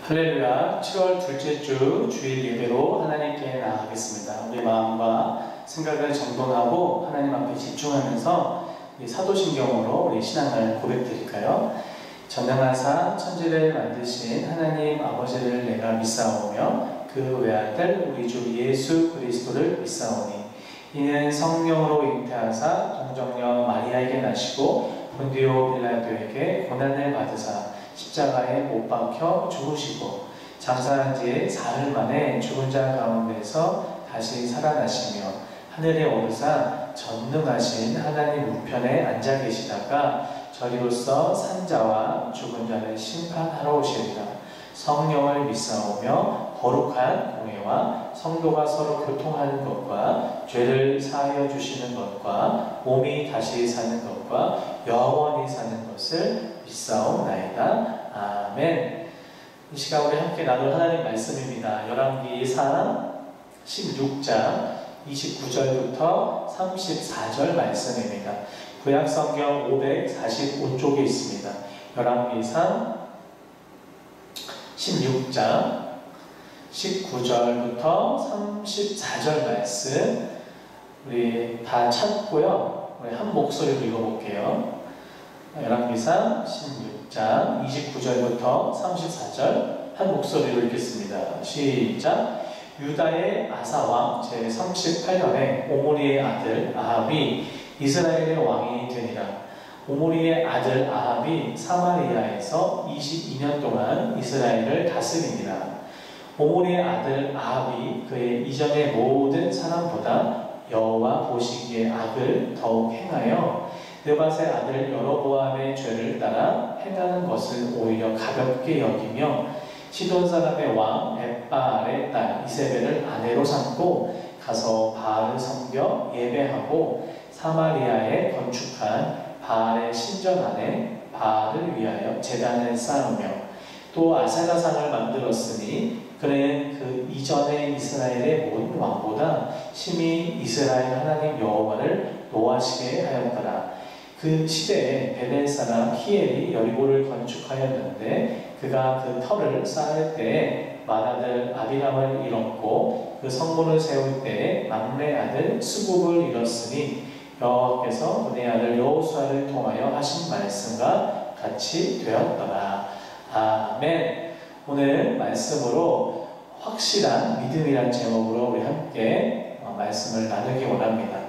할렐루야. 7월 둘째 주 주일 예배로 하나님께 나아가겠습니다. 우리 마음과 생각을 정돈하고 하나님 앞에 집중하면서 사도신경으로 우리 신앙을 고백드릴까요? 전능하사 천지를 만드신 하나님 아버지를 내가 믿사오며 그 외아들 우리 주 예수 그리스도를 믿사오니 이는 성령으로 잉태하사 동정녀 마리아에게 나시고 본디오 빌라도에게 고난을 받으사 십자가에 못 박혀 죽으시고 장사한 지 사흘 만에 죽은 자 가운데서 다시 살아나시며 하늘에 오르사 전능하신 하나님 우편에 앉아 계시다가 저리로서 산자와 죽은 자를 심판하러 오시리라. 성령을 믿사오며 거룩한 공회와 성도가 서로 교통하는 것과 죄를 사하여 주시는 것과 몸이 다시 사는 것과 영원히 사는 것을 믿사옵나이다. 아멘. 이 시간 우리 함께 나눌 하나님 말씀입니다. 열왕기상 16장 29절부터 34절 말씀입니다. 구약성경 545쪽에 있습니다. 열왕기상 16장 19절부터 34절 말씀 우리 다 찾고요. 우리 한 목소리로 읽어볼게요. 열왕기상 16장 29절부터 34절 한 목소리로 읽겠습니다. 시작. 유다의 아사왕 제38년에 오므리의 아들 아합이 이스라엘의 왕이 되니라. 오므리의 아들 아합이 사마리아에서 22년 동안 이스라엘을 다스리니라. 오므리의 아들 아합이 그의 이전의 모든 사람보다 여호와 보시기에 악을 더욱 행하여 느밧의 아들 여로보암의 죄를 따라 행하는 것을 오히려 가볍게 여기며 시돈 사람의 왕 엣바알의 딸 이세벨을 아내로 삼고 가서 바알을 섬겨 예배하고 사마리아에 건축한 바알의 신전 안에 바알을 위하여 제단을 쌓으며 또 아세라상을 만들었으니 그는 그 이전의 이스라엘의 모든 왕보다 심히 이스라엘 하나님 여호와를 노하시게 하였더라. 그 시대에 베델 사람 히엘이 여리고를 건축하였는데 그가 그 터를 쌓을 때에 맏아들 아비람을 잃었고 그 성문을 세울 때에 막내 아들 수굽을 잃었으니 여호와께서 그의 아들 여호수아를 통하여 하신 말씀과 같이 되었더라. 아멘. 오늘 말씀으로 확실한 믿음이란 제목으로 우리 함께 말씀을 나누기 원합니다.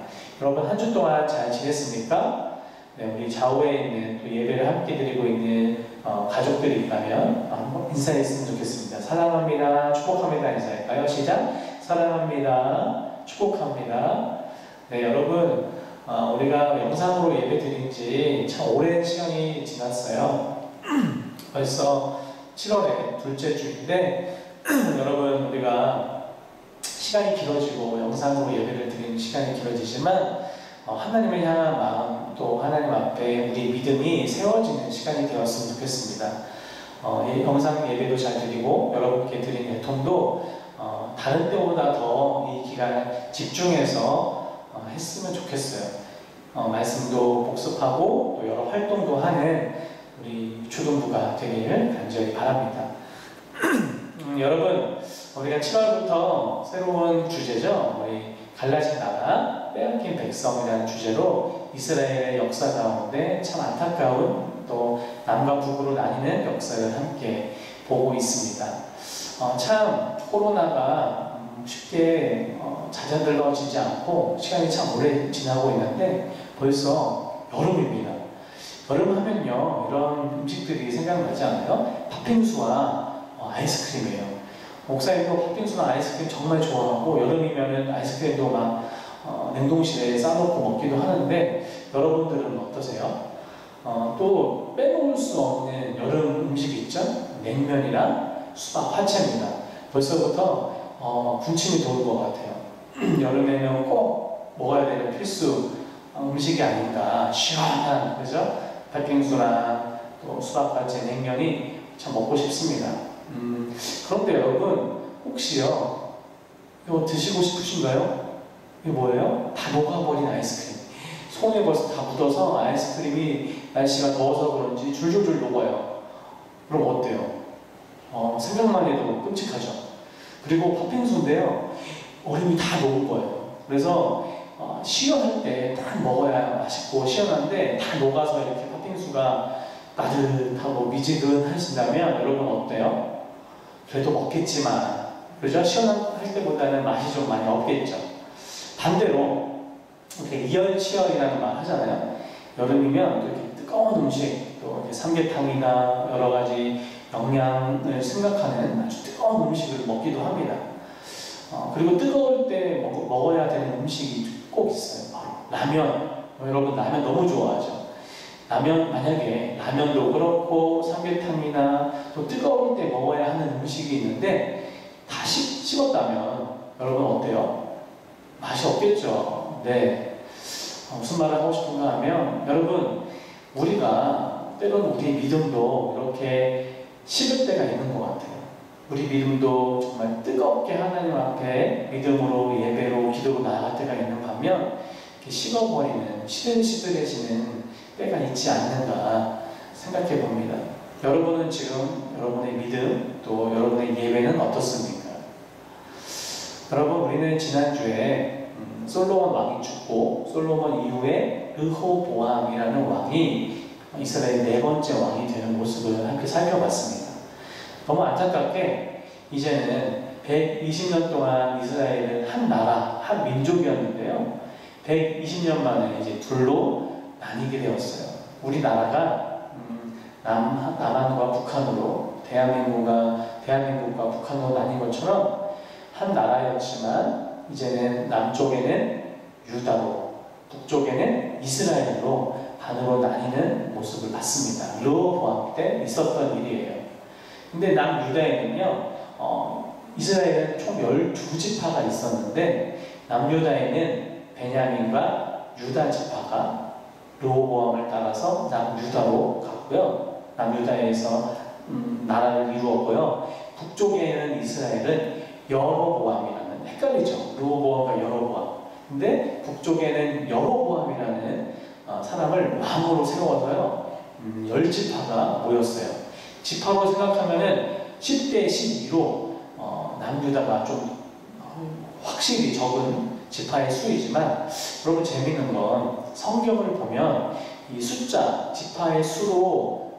여러분 한 주 동안 잘 지냈습니까? 네, 우리 좌우에 있는 또 예배를 함께 드리고 있는 가족들이 있다면 한번 인사했으면 좋겠습니다. 사랑합니다. 축복합니다. 인사할까요? 시작. 사랑합니다. 축복합니다. 네, 여러분 우리가 영상으로 예배 드린 지 참 오랜 시간이 지났어요. 벌써 7월의 둘째 주인데 여러분 우리가 시간이 길어지고 영상으로 예배를 드리는 시간이 길어지지만 하나님을 향한 마음 또 하나님 앞에 우리 믿음이 세워지는 시간이 되었으면 좋겠습니다. 영상 예배도 잘 드리고 여러분께 드린 애통도 다른 때보다 더 이 기간 집중해서 했으면 좋겠어요. 말씀도 복습하고 또 여러 활동도 하는 우리 주동부가 되기를 간절히 바랍니다. 여러분 우리가 7월부터 새로운 주제죠. 우리 갈라진 나라 빼앗긴 백성이라는 주제로 이스라엘의 역사 가운데 참 안타까운 또 남과 북으로 나뉘는 역사를 함께 보고 있습니다. 참 코로나가 쉽게 잦아들어지지 않고 시간이 참 오래 지나고 있는데 벌써 여름입니다. 여름 하면요 이런 음식들이 생각나지 않아요? 팥빙수와 아이스크림이에요. 목사님도 팥빙수나 아이스크림 정말 좋아하고 여름이면은 아이스크림도 막 냉동실에 싸놓고 먹기도 하는데 여러분들은 어떠세요? 또 빼놓을 수 없는 여름 음식 있죠? 냉면이랑 수박 화채입니다. 벌써부터 군침이 도는 것 같아요. 여름에는 꼭 먹어야 되는 필수 음식이 아닌가. 시원한 그죠? 팥빙수랑 또 수박 화채 냉면이 참 먹고 싶습니다. 그런데 여러분 혹시요 이거 드시고 싶으신가요? 이게 뭐예요? 다 녹아버린 아이스크림. 손에 벌써 다 묻어서 아이스크림이 날씨가 더워서 그런지 줄줄줄 녹아요. 그럼 어때요? 생각만 해도 끔찍하죠. 그리고 팥빙수인데요, 얼음이 다 녹을 거예요. 그래서 시원할 때 딱 먹어야 맛있고 시원한데 다 녹아서 이렇게 팥빙수가 따뜻하고 미지근하신다면 여러분 어때요? 그래도 먹겠지만, 그죠? 시원할 때보다는 맛이 좀 많이 없겠죠. 반대로 이렇게 이열치열이라는 말 하잖아요. 여름이면 이렇게 뜨거운 음식, 또 이렇게 삼계탕이나 여러 가지 영양을 생각하는 아주 뜨거운 음식을 먹기도 합니다. 그리고 뜨거울 때 먹어야 되는 음식이 꼭 있어요. 바로 라면. 여러분 라면 너무 좋아하죠? 라면, 만약에 라면도 그렇고 삼계탕이나 또 뜨거울 때 먹어야 하는 음식이 있는데 다 식었다면 여러분 어때요? 맛이 없겠죠. 네. 무슨 말을 하고 싶은가 하면, 여러분 우리가 때로는 우리 믿음도 이렇게 식을 때가 있는 것 같아요. 우리 믿음도 정말 뜨겁게 하나님 앞에 믿음으로 예배로 기도로 나아갈 때가 있는 반면 이렇게 식어버리는, 시들시들해지는 때가 있지 않는가 생각해 봅니다. 여러분은 지금 여러분의 믿음 또 여러분의 예배는 어떻습니까? 여러분, 우리는 지난주에 솔로몬 왕이 죽고 솔로몬 이후에 르호보암이라는 왕이 이스라엘 네 번째 왕이 되는 모습을 함께 살펴봤습니다. 너무 안타깝게 이제는 120년 동안 이스라엘은 한 나라, 한 민족이었는데요, 120년 만에 이제 둘로 나뉘게 되었어요. 우리나라가 남한과 북한으로, 대한민국과 북한으로 나뉜 것처럼 한 나라였지만 이제는 남쪽에는 유다로, 북쪽에는 이스라엘로 반으로 나뉘는 모습을 봤습니다. 르호보암 때 있었던 일이에요. 근데 남유다에는요, 이스라엘은 총 12지파가 있었는데 남유다에는 베냐민과 유다 지파가 르호보암을 따라서 남유다로 갔고요. 남유다에서 나라를 이루었고요. 북쪽에는 이스라엘은 여로보암이라는, 헷갈리죠? 르호보암과 여로보암. 근데 북쪽에는 여로보암이라는 사람을 왕으로 세워서요, 10지파가 모였어요. 지파로 생각하면은 10대 12로 남유다가 좀 확실히 적은 지파의 수이지만, 여러분 재미있는 건 성경을 보면 이 숫자, 지파의 수로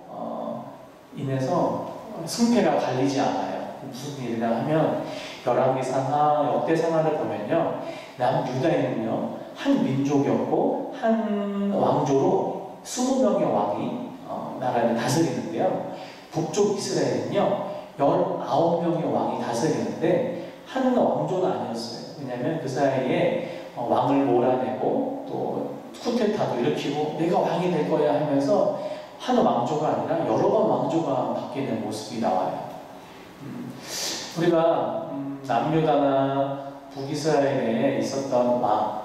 인해서 승패가 갈리지 않아요. 무슨 일이냐 하면 열왕기상하, 역대상하를 보면요, 남유다에는요 한 민족이었고 한 왕조로 20명의 왕이 나라를 다스리는데요, 북쪽 이스라엘은요 19명의 왕이 다스리는데 한 왕조는 아니었어요. 왜냐하면 그 사이에 왕을 몰아내고 또 쿠데타도 일으키고 내가 왕이 될 거야 하면서 한 왕조가 아니라 여러 번 왕조가 바뀌는 모습이 나와요. 우리가 남유다나 북이스라엘에 있었던 왕,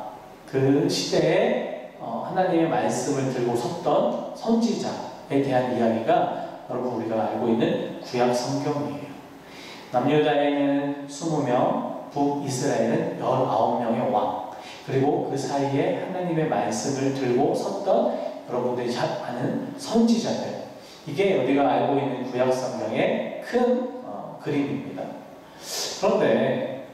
그 시대에 하나님의 말씀을 들고 섰던 선지자에 대한 이야기가 여러분 우리가 알고 있는 구약 성경이에요. 남유다에는 20명, 북이스라엘은 19명의 왕, 그리고 그 사이에 하나님의 말씀을 들고 섰던 여러분들이 잘 아는 선지자들, 이게 우리가 알고 있는 구약 성경의 큰 그림입니다. 그런데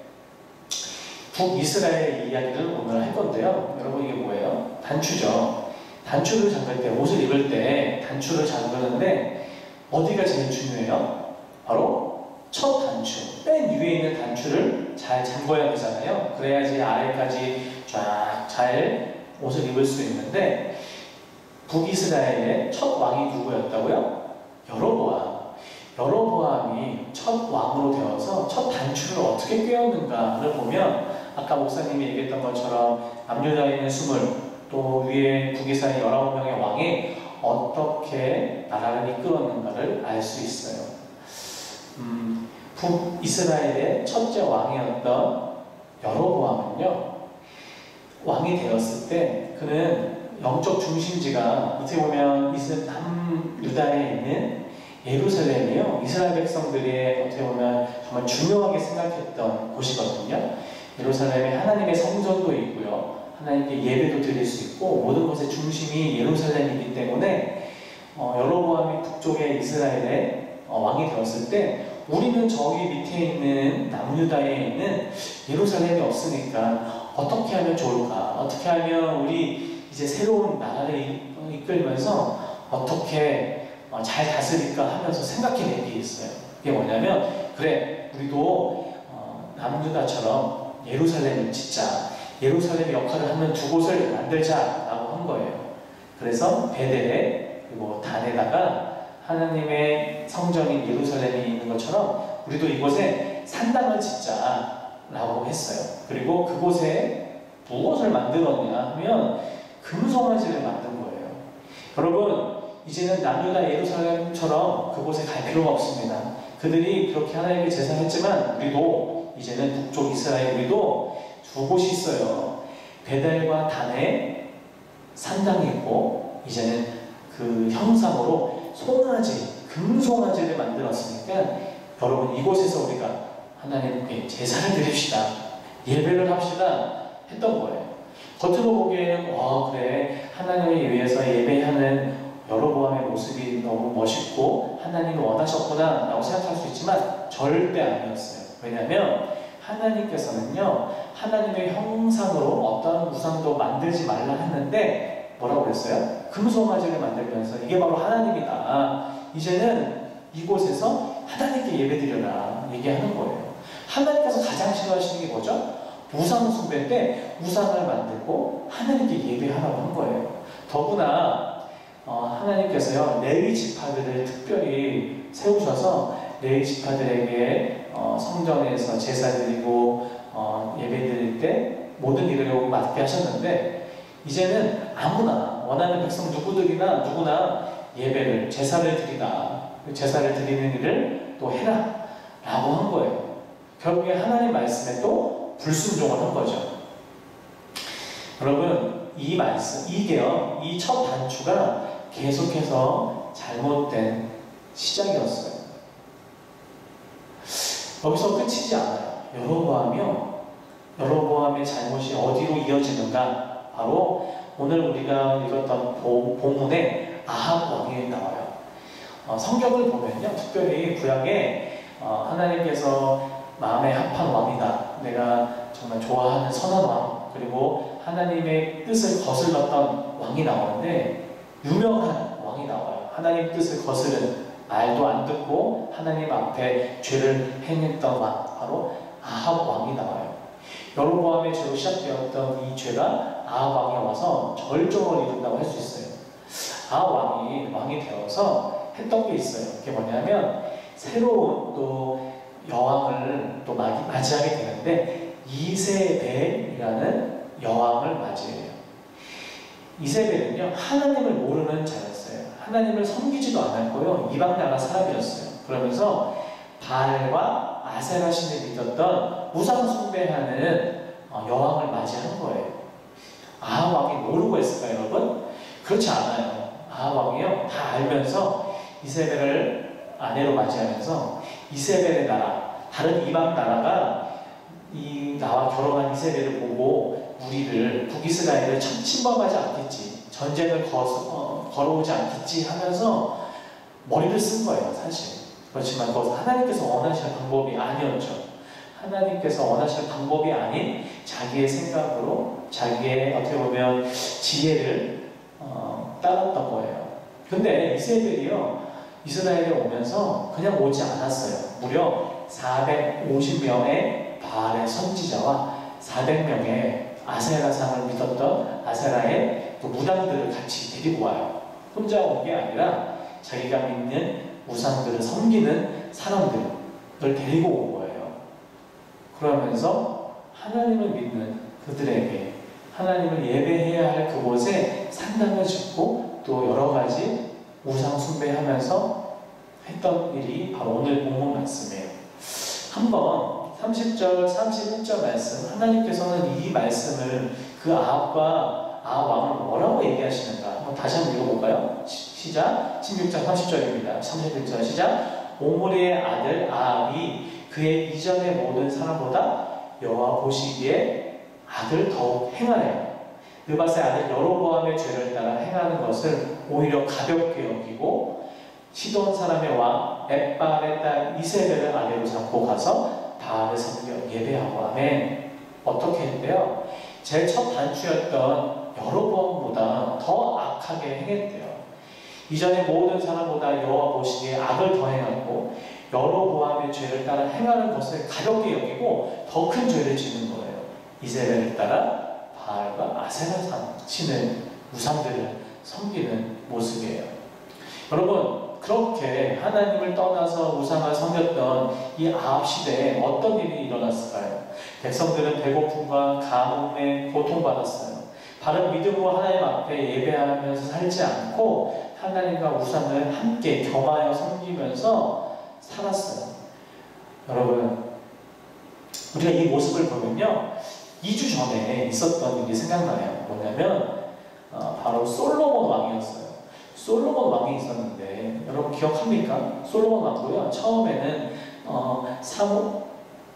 북이스라엘 이야기를 오늘 할 건데요, 여러분 이게 뭐예요? 단추죠. 단추를 잠글 때, 옷을 입을 때 단추를 잠그는데 어디가 제일 중요해요? 바로 첫 단추, 맨 위에 있는 단추를 잘 잠궈야 되잖아요. 그래야지 아래까지 쫙 잘 옷을 입을 수 있는데, 북이스라엘의 첫 왕이 누구였다고요? 여로보암이 첫 왕으로 되어서 첫 단추를 어떻게 꿰었는가를 보면, 아까 목사님이 얘기했던 것처럼 남유다에 있는 20, 또 위에 북이스라엘 19명의 왕이 어떻게 나라를 이끌었는가를 알 수 있어요. 북이스라엘의 첫째 왕이었던 여로보암은요, 왕이 되었을 때 그는 영적 중심지가 어떻게 보면 남유다에 있는 예루살렘이요, 이스라엘 백성들이 어떻게 보면 정말 중요하게 생각했던 곳이거든요. 예루살렘에 하나님의 성전도 있고요, 하나님께 예배도 드릴 수 있고, 모든 것의 중심이 예루살렘이기 때문에 여로보암이 북쪽의 이스라엘의 왕이 되었을 때 우리는 저기 밑에 있는 남유다에 있는 예루살렘이 없으니까 어떻게 하면 좋을까? 어떻게 하면 우리 이제 새로운 나라를 이끌면서 어떻게 잘 다스릴까 하면서 생각해낸 게 있어요. 그게 뭐냐면, 그래, 우리도 남유다처럼 예루살렘을 짓자. 예루살렘의 역할을 하는 두 곳을 만들자라고 한 거예요. 그래서 베델에 그리고 단에다가 하나님의 성전인 예루살렘이 있는 것처럼 우리도 이곳에 산당을 짓자라고 했어요. 그리고 그곳에 무엇을 만들었냐 하면 금송아지를 만든 거예요. 여러분, 이제는 남유다 예루살렘처럼 그곳에 갈 필요가 없습니다. 그들이 그렇게 하나님께 제사했지만 우리도 이제는 북쪽 이스라엘 우리도 두 곳이 있어요. 베델과 단에 산당이 있고, 이제는 그 형상으로 송아지, 금송아지를 만들었으니까 여러분 이곳에서 우리가 하나님께 제사를 드립시다, 예배를 합시다 했던 거예요. 겉으로 보기에는 그래, 하나님을 위해서 예배하는 여로보암의 모습이 너무 멋있고 하나님이 원하셨구나 라고 생각할 수 있지만 절대 아니었어요. 왜냐하면 하나님께서는요, 하나님의 형상으로 어떠한 우상도 만들지 말라 했는데 뭐라고 그랬어요? 금송아지를 만들면서 이게 바로 하나님이다, 이제는 이곳에서 하나님께 예배드려라 얘기하는 거예요. 하나님께서 가장 싫어하시는 게 뭐죠? 우상 숭배 때 우상을 만들고 하나님께 예배하라고 한 거예요. 더구나 하나님께서요, 레위 지파들을 특별히 세우셔서 레위 지파들에게 성전에서 제사 드리고 예배 드릴 때 모든 일을 맡게 하셨는데, 이제는 아무나 원하는 백성 누구나 예배를, 제사를 드리다, 제사를 드리는 일을 또 해라 라고 한 거예요. 결국에 하나님 말씀에 또 불순종을 한 거죠. 여러분, 이 말씀, 이게요, 이 첫 단추가 계속해서 잘못된 시작이었어요. 여기서 끝이지 않아요. 여로보암의 잘못이 어디로 이어지는가? 바로 오늘 우리가 읽었던 본문에 아합 왕이 나와요. 성경을 보면요, 특별히 구약에 하나님께서 마음에 합한 왕이다, 내가 정말 좋아하는 선한 왕, 그리고 하나님의 뜻을 거슬렀던 왕이 나오는데, 유명한 왕이 나와요. 하나님 뜻을 거스른, 말도 안 듣고 하나님 앞에 죄를 행했던 왕, 바로 아합 왕이 나와요. 여로보암의 죄로 시작되었던 이 죄가 아합 왕에 와서 절정을 이룬다고 할 수 있어요. 아합 왕이 되어서 했던 게 있어요. 그게 뭐냐면, 새로운 또 여왕을 또 맞이하게 되는데, 이세벨이라는 여왕을 맞이해요. 이세벨은요, 하나님을 모르는 자였어요. 하나님을 섬기지도 않았고요, 이방 나라 사람이었어요. 그러면서 바알과 아세라 신을 믿었던 우상 숭배하는 여왕을 맞이한 거예요. 아합 왕이 모르고 했을까요, 여러분? 그렇지 않아요. 아합 왕이요, 다 알면서 이세벨을 아내로 맞이하면서 이세벨의 나라, 다른 이방 나라가 이 나와 결혼한 이세벨을 보고 우리를, 북이스라엘을 침범하지 않겠지, 전쟁을 걸어오지 않겠지 하면서 머리를 쓴 거예요, 사실. 그렇지만 그것은 하나님께서 원하시는 방법이 아니었죠. 하나님께서 원하시는 방법이 아닌 자기의 생각으로, 자기의 어떻게 보면 지혜를 따랐던 거예요. 근데 이세벨이요, 이스라엘에 오면서 그냥 오지 않았어요. 무려 450명의 바알의 선지자와 400명의 아세라상을 믿었던 아세라의 또 무당들을 같이 데리고 와요. 혼자 온 게 아니라 자기가 믿는 우상들을 섬기는 사람들을 데리고 온 거예요. 그러면서 하나님을 믿는 그들에게 하나님을 예배해야 할 그곳에 산당을 짓고 또 여러 가지 우상 숭배하면서 했던 일이 바로 오늘 본문 말씀이에요. 한번 30절, 31절 말씀, 하나님께서는 이 말씀을 그 아합과 아합 왕을 뭐라고 얘기하시는가 한번 다시 한번 읽어볼까요? 시작. 16장 30절입니다. 31절 시작. 오므리의 아들 아합이 그의 이전의 모든 사람보다 여호와 보시기에 악을 더욱 행하여 느밧의 아들 여로보암의 죄를 따라 행하는 것을 오히려 가볍게 여기고 시돈 사람의 왕 엣바알의 딸 이세벨을 아내로 삼고 가서 바알을 섬겨 예배하고. 아멘. 어떻게 했대요? 제일 첫 단추였던 여로보암보다 더 악하게 행했대요. 이전에 모든 사람보다 여호와 보시기에 악을 더 행하고 여로보암의 죄를 따라 행하는 것을 가볍게 여기고 더 큰 죄를 짓는 거예요. 이세벨을 따라 바알과 아세라 신을 우상들을 섬기는 모습이에요. 여러분, 그렇게 하나님을 떠나서 우상을 섬겼던 이 아합 시대에 어떤 일이 일어났을까요? 백성들은 배고픔과 가뭄에 고통받았어요. 바른 믿음으로 하나님 앞에 예배하면서 살지 않고 하나님과 우상을 함께 겸하여 섬기면서 살았어요. 여러분, 우리가 이 모습을 보면요, 2주 전에 있었던 일이 생각나요. 뭐냐면 바로 솔로몬 왕이었어요. 솔로몬 왕이 있었는데 여러분 기억합니까? 솔로몬 왕도요, 처음에는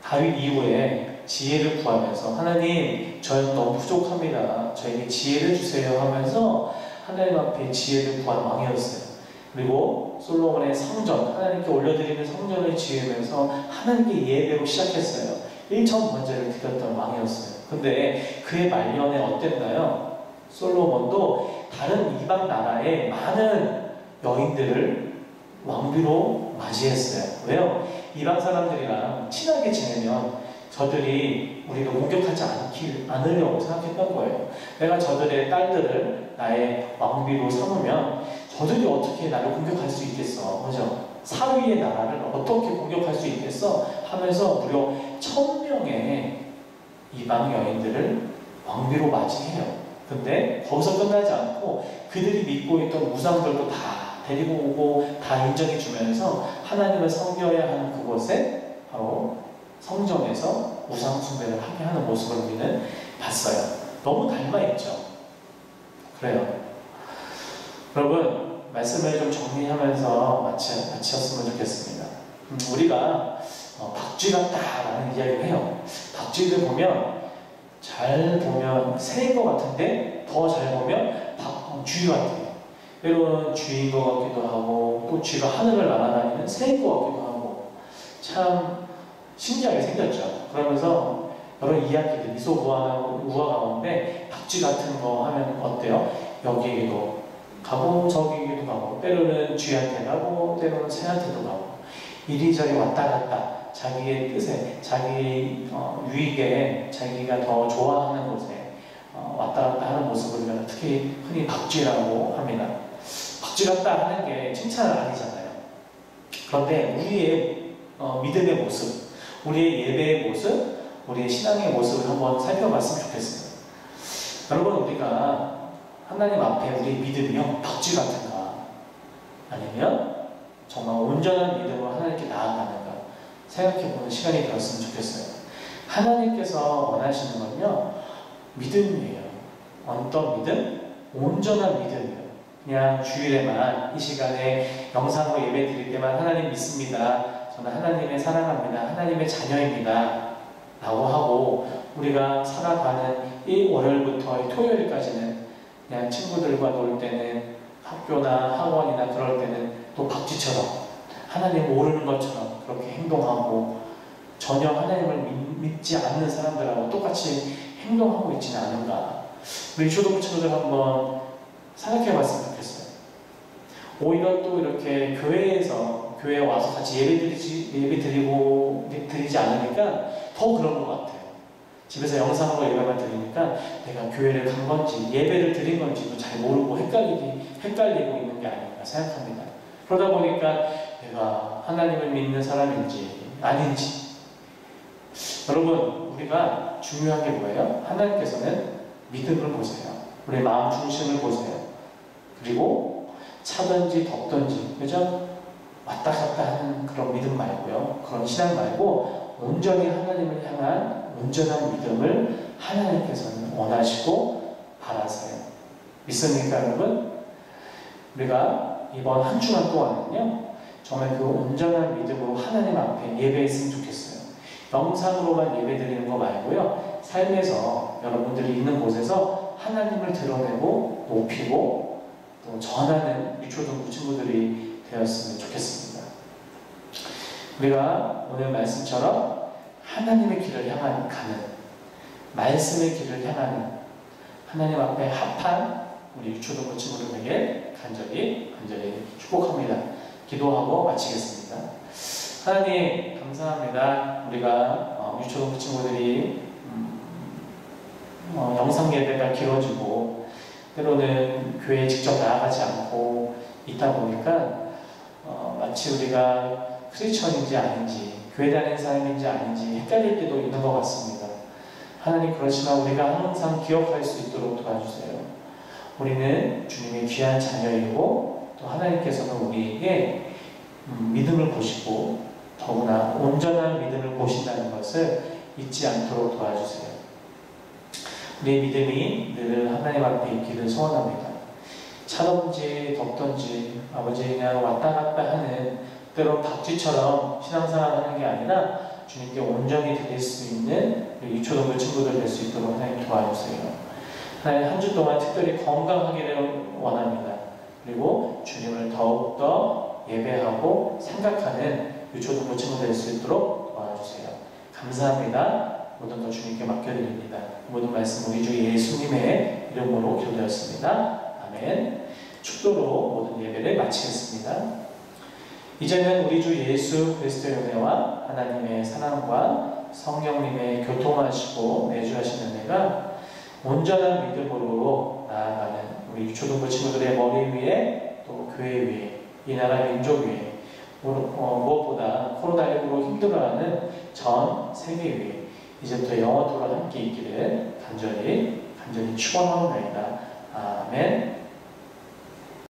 다윗 이후에 지혜를 구하면서 하나님, 저는 너무 부족합니다. 저에게 지혜를 주세요 하면서 하나님 앞에 지혜를 구한 왕이었어요. 그리고 솔로몬의 성전, 하나님께 올려드리는 성전을 지으면서 하나님께 예배로 시작했어요. 1천 번제를 드렸던 왕이었어요. 근데 그의 말년에 어땠나요? 솔로몬도 다른 이방 나라의 많은 여인들을 왕비로 맞이했어요. 왜요? 이방 사람들이랑 친하게 지내면 저들이 우리가 공격하지 않으려고 생각했던 거예요. 내가 저들의 딸들을 나의 왕비로 삼으면 저들이 어떻게 나를 공격할 수 있겠어? 그죠? 사위의 나라를 어떻게 공격할 수 있겠어? 하면서 무려 1000명의 이방 여인들을 왕비로 맞이해요. 근데 거기서 끝나지 않고 그들이 믿고 있던 우상들도 다 데리고 오고 다 인정해 주면서 하나님을 섬겨야 하는 그곳에 바로 성전에서 우상 숭배를 하게 하는 모습을 우리는 봤어요. 너무 닮아있죠? 그래요. 여러분, 말씀을 좀 정리하면서 마치었으면 좋겠습니다. 우리가 박쥐 같다라는 이야기를 해요. 박쥐를 보면 잘 보면 새인 것 같은데 더 잘 보면 쥐 같아요. 때로는 쥐인 것 같기도 하고 또 쥐가 하늘을 날아다니는 새인 것 같기도 하고 참 신기하게 생겼죠. 그러면서 여러 이야기들, 미소우화 가운데 박쥐 같은 거 하면 어때요? 여기에도 가고 저기에도 가고 때로는 쥐한테 가고 때로는 새한테도 가고 이리저리 왔다 갔다 자기의 뜻에, 자기의 유익에, 자기가 더 좋아하는 곳에 왔다 갔다 하는 모습을 우리가 특히 흔히 박쥐라고 합니다. 박쥐 같다 하는 게 칭찬은 아니잖아요. 그런데 우리의 믿음의 모습, 우리의 예배의 모습, 우리의 신앙의 모습을 한번 살펴봤으면 좋겠어요. 여러분, 우리가 하나님 앞에 우리의 믿음이요, 박쥐 같은가? 아니면 정말 온전한 믿음으로 하나님께 나아가는가? 생각해보는 시간이 되었으면 좋겠어요. 하나님께서 원하시는 건요, 믿음이에요. 어떤 믿음? 온전한 믿음이에요. 그냥 주일에만 이 시간에 영상으로 예배 드릴 때만 하나님 믿습니다. 저는 하나님의 사랑합니다. 하나님의 자녀입니다. 라고 하고 우리가 살아가는 이 월요일부터 토요일까지는 그냥 친구들과 놀 때는 학교나 학원이나 그럴 때는 또 박쥐처럼 하나님을 모르는 것처럼 그렇게 행동하고 전혀 하나님을 믿지 않는 사람들하고 똑같이 행동하고 있지는 않은가. 우리 초등부 친구들 한번 생각해 봤으면 좋겠어요. 오히려 또 이렇게 교회에 와서 같이 예배 드리지 않으니까 더 그런 것 같아요. 집에서 영상으로 예배만 드리니까 내가 교회를 간 건지 예배를 드린 건지도 잘 모르고 헷갈리고 있는 게 아닌가 생각합니다. 그러다 보니까 내가 하나님을 믿는 사람인지 아닌지. 여러분, 우리가 중요한 게 뭐예요? 하나님께서는 믿음을 보세요. 우리 마음 중심을 보세요. 그리고 차든지 덥든지, 그죠? 왔다 갔다 하는 그런 믿음 말고요. 그런 신앙 말고 온전히 하나님을 향한 온전한 믿음을 하나님께서는 원하시고 바라세요. 믿습니까, 여러분? 우리가 이번 한 주간 동안은요, 정말 그 온전한 믿음으로 하나님 앞에 예배했으면 좋겠어요. 영상으로만 예배 드리는 거 말고요, 삶에서 여러분들이 있는 곳에서 하나님을 드러내고 높이고 또 전하는 유초등부 친구들이 되었으면 좋겠습니다. 우리가 오늘 말씀처럼 하나님의 길을 향한 가는, 말씀의 길을 향하는, 하나님 앞에 합한 우리 유초등부 친구들에게 간절히 축복합니다. 기도하고 마치겠습니다. 하나님 감사합니다. 우리가 유초등부 친구들이 영상 예배가 길어지고 때로는 교회에 직접 나아가지 않고 있다 보니까 마치 우리가 크리스천인지 아닌지, 교회 다니는 사람인지 아닌지 헷갈릴 때도 있는 것 같습니다. 하나님, 그렇지만 우리가 항상 기억할 수 있도록 도와주세요. 우리는 주님의 귀한 자녀이고 또 하나님께서는 우리에게 믿음을 보시고 더구나 온전한 믿음을 보신다는 것을 잊지 않도록 도와주세요. 우리의 믿음이 늘 하나님 앞에 있기를 소원합니다. 차든지 덥든지 아버지 그냥 왔다 갔다 하는, 때로 박쥐처럼 신앙생활 하는 게 아니라 주님께 온전히 드릴 수 있는 유초등부 친구들 될 수 있도록 하나님 도와주세요. 하나님, 한 주 동안 특별히 건강하기를 원합니다. 그리고 주님을 더욱더 예배하고 생각하는 유초등부 친구들 될 수 있도록 도와주세요. 감사합니다. 모든 것 주님께 맡겨드립니다. 모든 말씀 우리 주 예수님의 이름으로 기도되었습니다. 아멘. 축도로 모든 예배를 마치겠습니다. 이제는 우리 주 예수 그리스도의 은혜와 하나님의 사랑과 성령님의 교통하시고 내주하시는 은혜가 온전한 믿음으로 나아가는 우리 유초등부 친구들의 머리 위에 또 교회 위에 이 나라 민족 위에 무엇보다 코로나19로 힘들어하는 전 세계 위에 이제부터 영원토록 함께 있기를 간절히 축원하옵나이다. 아멘.